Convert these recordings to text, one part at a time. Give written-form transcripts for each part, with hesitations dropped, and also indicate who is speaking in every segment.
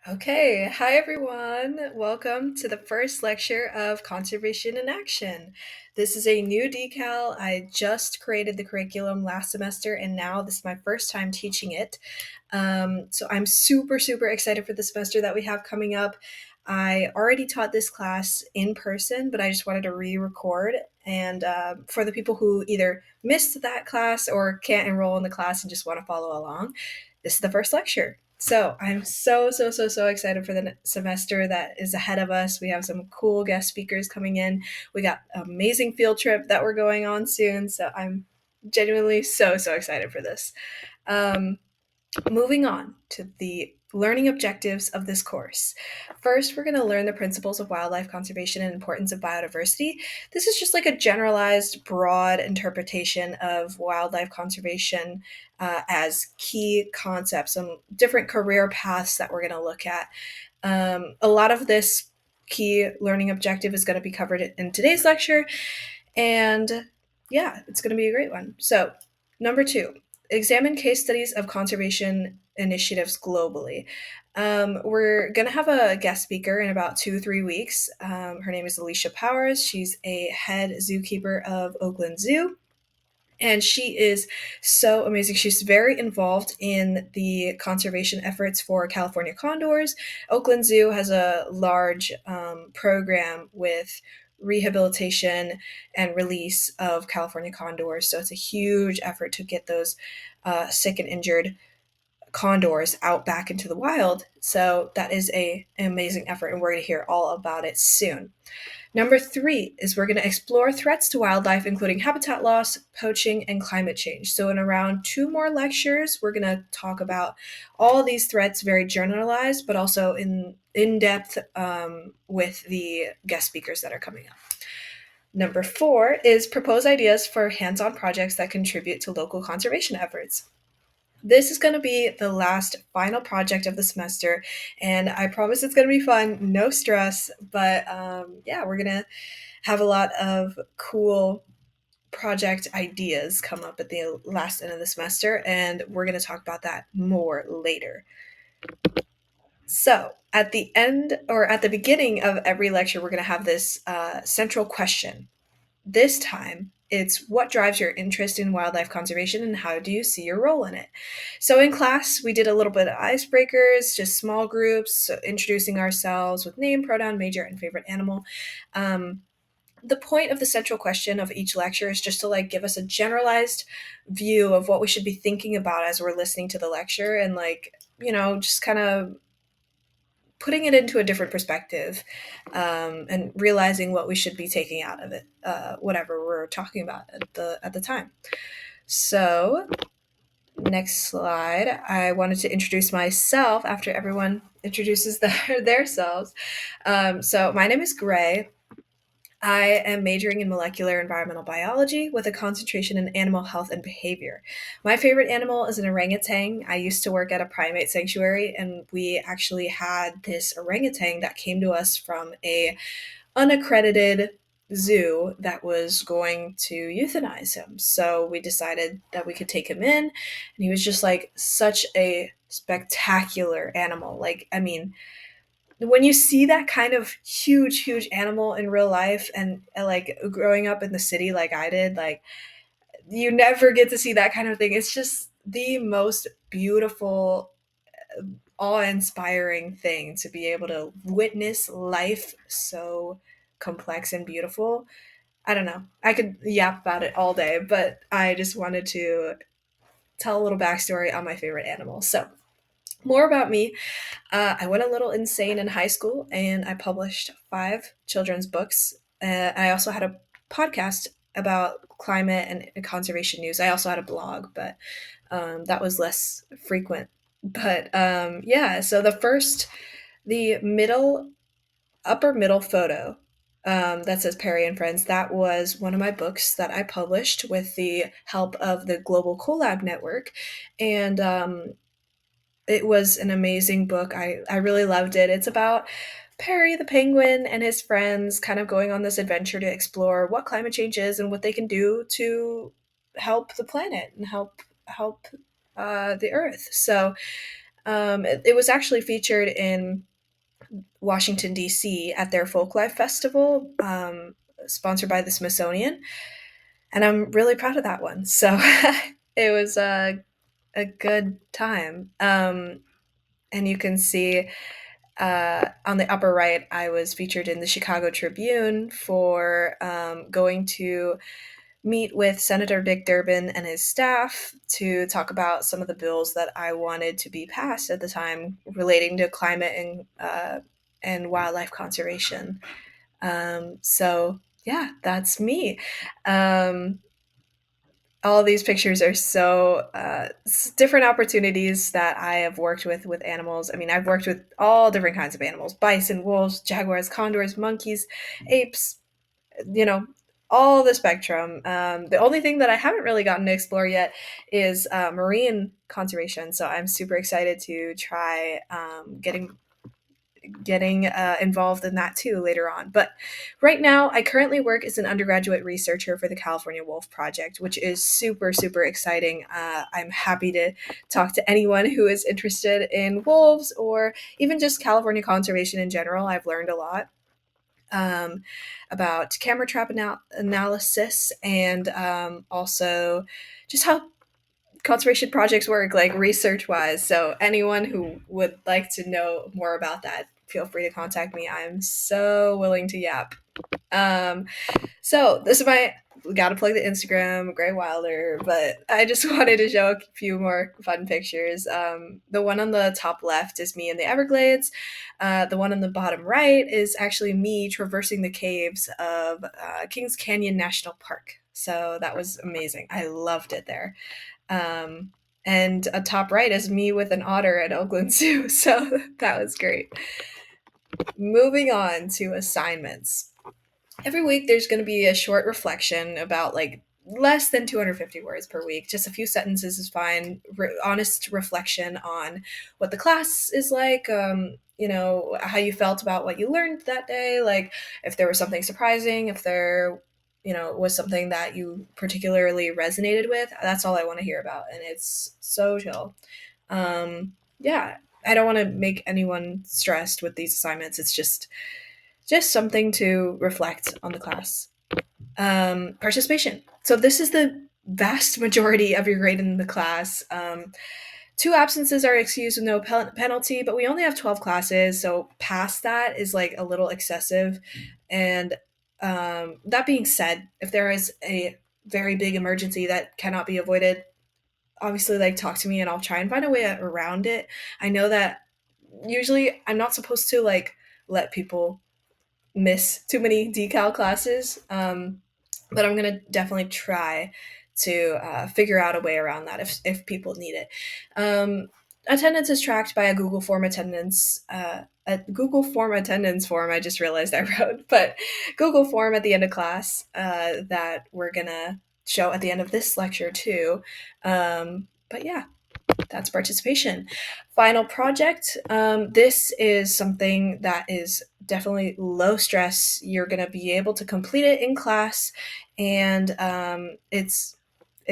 Speaker 1: Okay, hi everyone. Welcome to the first lecture of Conservation in Action. This is a new decal. I just created the curriculum last semester and now this is my first time teaching it. So I'm super excited for the semester that we have coming up. I already taught this class in person, but I just wanted to re-record. And for the people who either missed that class or can't enroll in the class and just want to follow along, this is the first lecture. So I'm so excited for the semester that is ahead of us. We have some cool guest speakers coming in. We got an amazing field trip that we're going on soon. So I'm genuinely so excited for this. Um, Moving on to the learning objectives of this course. First, we're going to learn the principles of wildlife conservation and importance of biodiversity. This is just like a generalized, broad interpretation of wildlife conservation as key concepts and different career paths that we're going to look at. A lot of this key learning objective is going to be covered in today's lecture, and yeah, it's going to be a great one. So, number two, examine case studies of conservation initiatives globally. We're going to have a guest speaker in about 2 3 weeks. Her name is Alicia Powers. She's a head zookeeper of Oakland Zoo. And she is so amazing. She's very involved in the conservation efforts for California condors. Oakland Zoo has a large program with rehabilitation and release of California condors. So it's a huge effort to get those sick and injured condors out back into the wild. So that is an amazing effort, and we're going to hear all about it soon. Number three is we're going to explore threats to wildlife, including habitat loss, poaching, and climate change. So, in around two more lectures, we're going to talk about all these threats, very generalized, but also in depth with the guest speakers that are coming up. Number four is propose ideas for hands on projects that contribute to local conservation efforts. This is going to be the last final project of the semester, and I promise it's going to be fun, no stress, but yeah, we're going to have a lot of cool project ideas come up at the last end of the semester, and we're going to talk about that more later. So, at the end or at the beginning of every lecture, we're going to have this central question. This time, it's what drives your interest in wildlife conservation and how do you see your role in it? So, in class, we did a little bit of icebreakers, just small groups, so introducing ourselves with name, pronoun, major, and favorite animal. The point of the central question of each lecture is just to like give us a generalized view of what we should be thinking about as we're listening to the lecture, and like, just kind of putting it into a different perspective, and realizing what we should be taking out of it, whatever we're talking about at the time. So, next slide. I wanted to introduce myself after everyone introduces their selves. So, my name is Gray. I am majoring in molecular environmental biology with a concentration in animal health and behavior. My favorite animal is an orangutan. I used to work at a primate sanctuary, and we actually had this orangutan that came to us from a unaccredited zoo that was going to euthanize him. So we decided that we could take him in, and he was just like such a spectacular animal. Like, I mean, when you see that kind of huge animal in real life, and like growing up in the city like I did, like you never get to see that kind of thing. It's just the most beautiful, awe-inspiring thing to be able to witness life so complex and beautiful. I don't know, I could yap about it all day, but I just wanted to tell a little backstory on my favorite animal. So, more about me. I went a little insane in high school and I published 5 children's books. I also had a podcast about climate and conservation news. I also had a blog, but that was less frequent. But yeah, so the upper middle photo that says Perry and Friends, that was one of my books that I published with the help of the Global Collab Network. And it was an amazing book. I really loved it. It's about Perry the penguin and his friends kind of going on this adventure to explore what climate change is and what they can do to help the planet and help the earth. So It was actually featured in Washington, D.C. at their Folklife Festival, sponsored by the Smithsonian. And I'm really proud of that one. So it was a good time. And you can see on the upper right, I was featured in the Chicago Tribune for going to meet with Senator Dick Durbin and his staff to talk about some of the bills that I wanted to be passed at the time relating to climate and wildlife conservation. So yeah, that's me. Um, all these pictures are so different opportunities that I have worked with animals. I mean, I've worked with all different kinds of animals: bison, wolves, jaguars, condors, monkeys, apes, you know, all the spectrum. The only thing that I haven't really gotten to explore yet is marine conservation. So I'm super excited to try getting involved in that too later on. But right now, I currently work as an undergraduate researcher for the California Wolf Project, which is super, super exciting. I'm happy to talk to anyone who is interested in wolves or even just California conservation in general. I've learned a lot about camera trap analysis and also just how conservation projects work, like research wise. So, anyone who would like to know more about that, feel free to contact me. I'm so willing to yap. Um, so this is my gotta plug the Instagram, Gray Wilder, but I just wanted to show a few more fun pictures. The one on the top left is me in the Everglades. The one on the bottom right is actually me traversing the caves of Kings Canyon National Park. So that was amazing. I loved it there. And top right is me with an otter at Oakland Zoo. So that was great. Moving on to assignments. Every week there's going to be a short reflection about like less than 250 words per week. Just a few sentences is fine. Honest reflection on what the class is like, how you felt about what you learned that day, like if there was something surprising, if there was something that you particularly resonated with. That's all I want to hear about, and it's so chill. Yeah, I don't want to make anyone stressed with these assignments. It's just something to reflect on the class. Participation. So this is the vast majority of your grade in the class. Two absences are excused with no penalty, but we only have 12 classes, so past that is like a little excessive. And that being said, if there is a very big emergency that cannot be avoided, obviously like talk to me and I'll try and find a way around it. I know that usually I'm not supposed to like let people miss too many decal classes, but I'm gonna definitely try to figure out a way around that if people need it. Attendance is tracked by a Google Form attendance. A Google Form attendance form. I just realized I wrote, but Google Form at the end of class that we're gonna show at the end of this lecture too. But yeah, that's participation. Final project. This is something that is definitely low stress. You're going to be able to complete it in class, and it's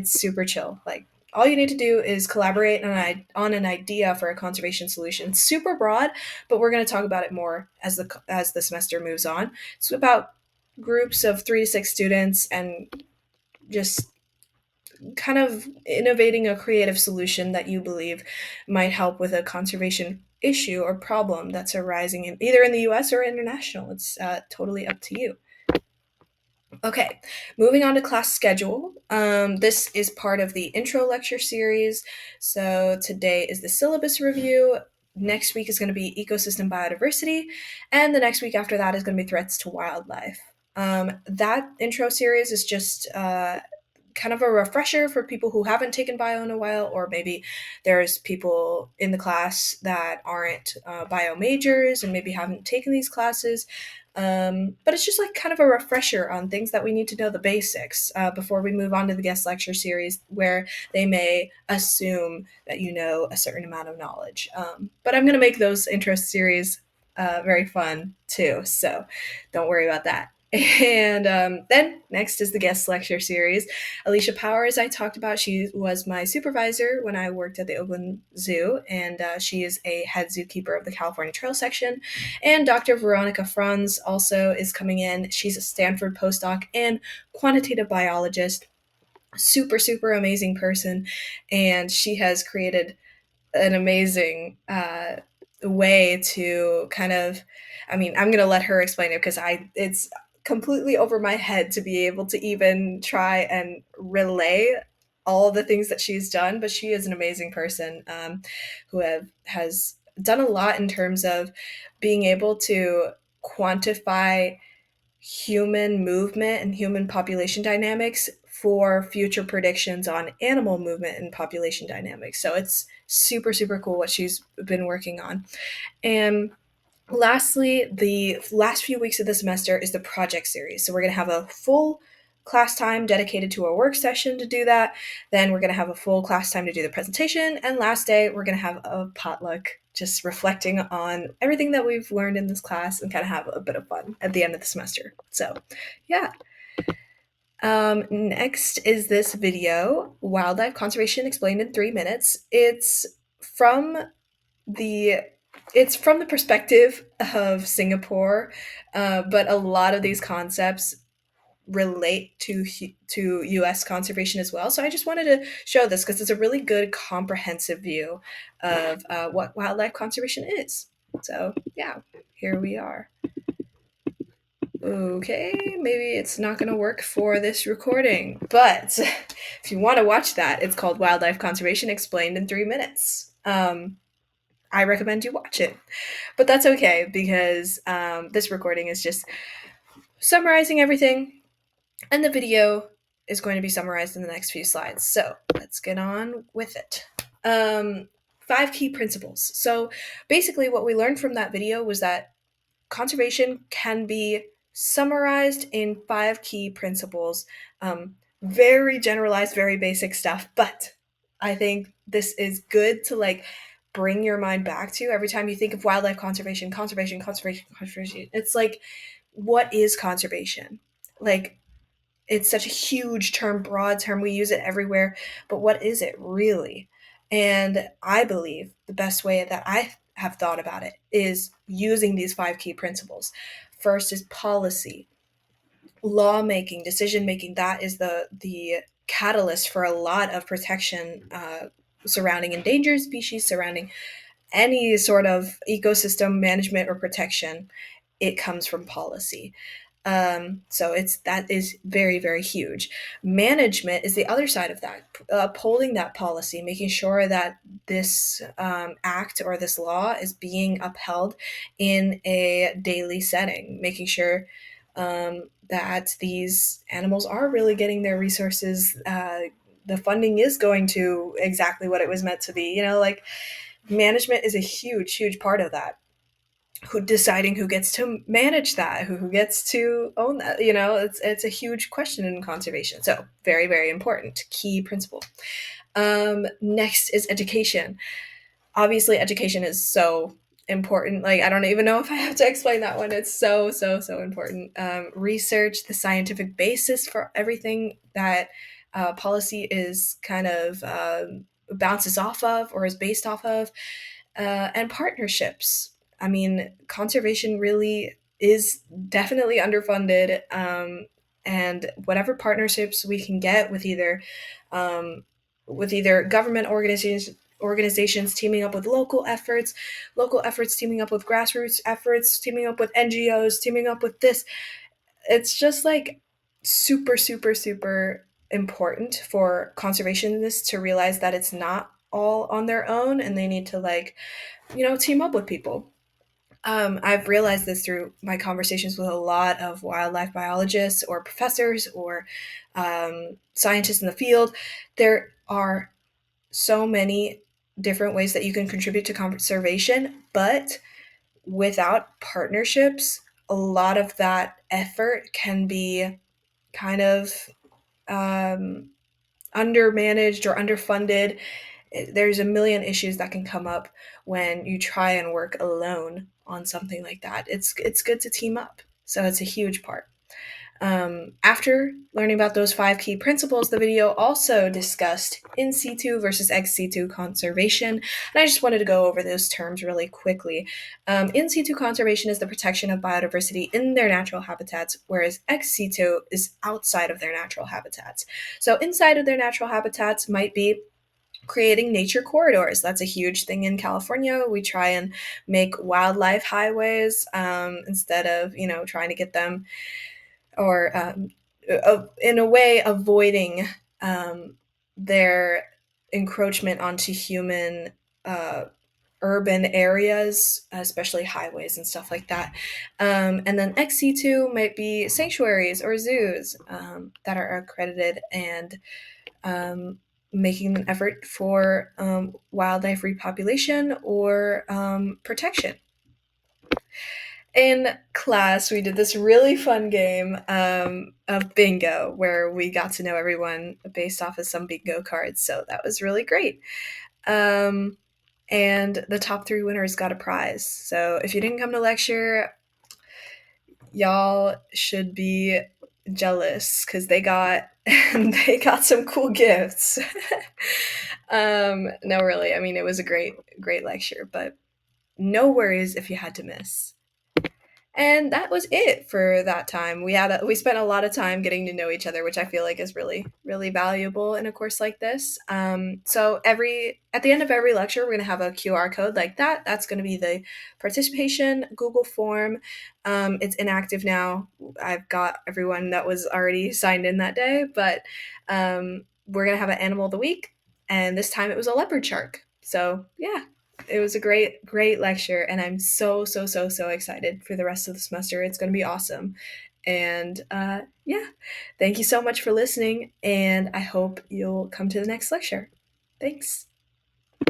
Speaker 1: super chill. Like all you need to do is collaborate on an idea for a conservation solution. It's super broad, but we're going to talk about it more as the semester moves on. It's about groups of 3 to 6 students and just kind of innovating a creative solution that you believe might help with a conservation issue or problem that's arising either in the US or international. It's totally up to you. Okay, moving on to class schedule. This is part of the intro lecture series. So today is the syllabus review. Next week is going to be ecosystem biodiversity, and the next week after that is going to be threats to wildlife. That intro series is just kind of a refresher for people who haven't taken bio in a while, or maybe there's people in the class that aren't bio majors and maybe haven't taken these classes. But it's just like kind of a refresher on things that we need to know the basics before we move on to the guest lecture series, where they may assume that you know a certain amount of knowledge. But I'm going to make those intro series very fun too, so don't worry about that. And then next is the guest lecture series. Alicia Powers, I talked about. She was my supervisor when I worked at the Oakland Zoo, and she is a head zookeeper of the California Trail section. And Dr. Veronica Franz also is coming in. She's a Stanford postdoc and quantitative biologist. Super, super amazing person. And she has created an amazing way to kind of, I mean, I'm going to let her explain it because it's completely over my head to be able to even try and relay all the things that she's done. But she is an amazing person, has done a lot in terms of being able to quantify human movement and human population dynamics for future predictions on animal movement and population dynamics. So it's super, super cool what she's been working on. And lastly, the last few weeks of the semester is the project series. So we're going to have a full class time dedicated to a work session to do that. Then we're going to have a full class time to do the presentation. And last day, we're going to have a potluck, just reflecting on everything that we've learned in this class and kind of have a bit of fun at the end of the semester. So, yeah. Next is this video, Wildlife Conservation Explained in 3 minutes. From the it's from the perspective of Singapore, but a lot of these concepts relate to U.S. conservation as well. So I just wanted to show this because it's a really good comprehensive view of what wildlife conservation is. So yeah, here we are. Okay, maybe it's not going to work for this recording, but if you want to watch that, it's called Wildlife Conservation Explained in 3 minutes. I recommend you watch it. But that's okay because this recording is just summarizing everything, and the video is going to be summarized in the next few slides. So let's get on with it. 5 key principles. So basically, what we learned from that video was that conservation can be summarized in 5 key principles. Very generalized, very basic stuff, but I think this is good to like bring your mind back to every time you think of wildlife conservation, conservation, conservation, conservation. It's like, what is conservation? Like, it's such a huge term, broad term. We use it everywhere, but what is it really? And I believe the best way that I have thought about it is using these 5 key principles. First is policy, lawmaking, decision making. That is the catalyst for a lot of protection surrounding endangered species, surrounding any sort of ecosystem management or protection. It comes from policy. So that is very, very huge. Management is the other side of that, upholding that policy, making sure that this act or this law is being upheld in a daily setting, making sure that these animals are really getting their resources. The funding is going to exactly what it was meant to be. Like management is a huge, huge part of that. Who deciding who gets to manage that, who gets to own that, it's a huge question in conservation. So very, very important key principle. Next is education. Obviously education is so important. Like, I don't even know if I have to explain that one. It's so, so, so important. Research, the scientific basis for everything that policy is kind of bounces off of or is based off of, and partnerships. I mean, conservation really is definitely underfunded, and whatever partnerships we can get with either government organizations teaming up with local efforts teaming up with grassroots efforts, teaming up with NGOs, teaming up with this. It's just like super, super, super important for conservationists to realize that it's not all on their own and they need to team up with people. I've realized this through my conversations with a lot of wildlife biologists or professors or scientists in the field. There are so many different ways that you can contribute to conservation, but without partnerships, a lot of that effort can be kind of um, undermanaged or underfunded. There's a million issues that can come up when you try and work alone on something like that. It's good to team up. So it's a huge part. After learning about those 5 key principles, the video also discussed in situ versus ex situ conservation. And I just wanted to go over those terms really quickly. In situ conservation is the protection of biodiversity in their natural habitats, whereas ex situ is outside of their natural habitats. So, inside of their natural habitats might be creating nature corridors. That's a huge thing in California. We try and make wildlife highways instead of, trying to get them or in a way avoiding their encroachment onto human uh, urban areas, especially highways and stuff like that. And then XC2 might be sanctuaries or zoos that are accredited and um, making an effort for wildlife repopulation or protection. In class, we did this really fun game of bingo where we got to know everyone based off of some bingo cards. So that was really great. Um, and the top 3 winners got a prize. So if you didn't come to lecture, y'all should be jealous because they got some cool gifts. No, really. I mean, it was a great lecture, but no worries if you had to miss. And that was it for that time. We spent a lot of time getting to know each other, which I feel like is really valuable in a course like this. So every at the end of every lecture, we're gonna have a QR code like that. That's gonna be the participation Google form. It's inactive now. I've got everyone that was already signed in that day, but we're gonna have an animal of the week, and this time it was a leopard shark. So yeah, it was a great lecture, and I'm so excited for the rest of the semester. It's going to be awesome. And yeah, thank you so much for listening, and I hope you'll come to the next lecture. Thanks.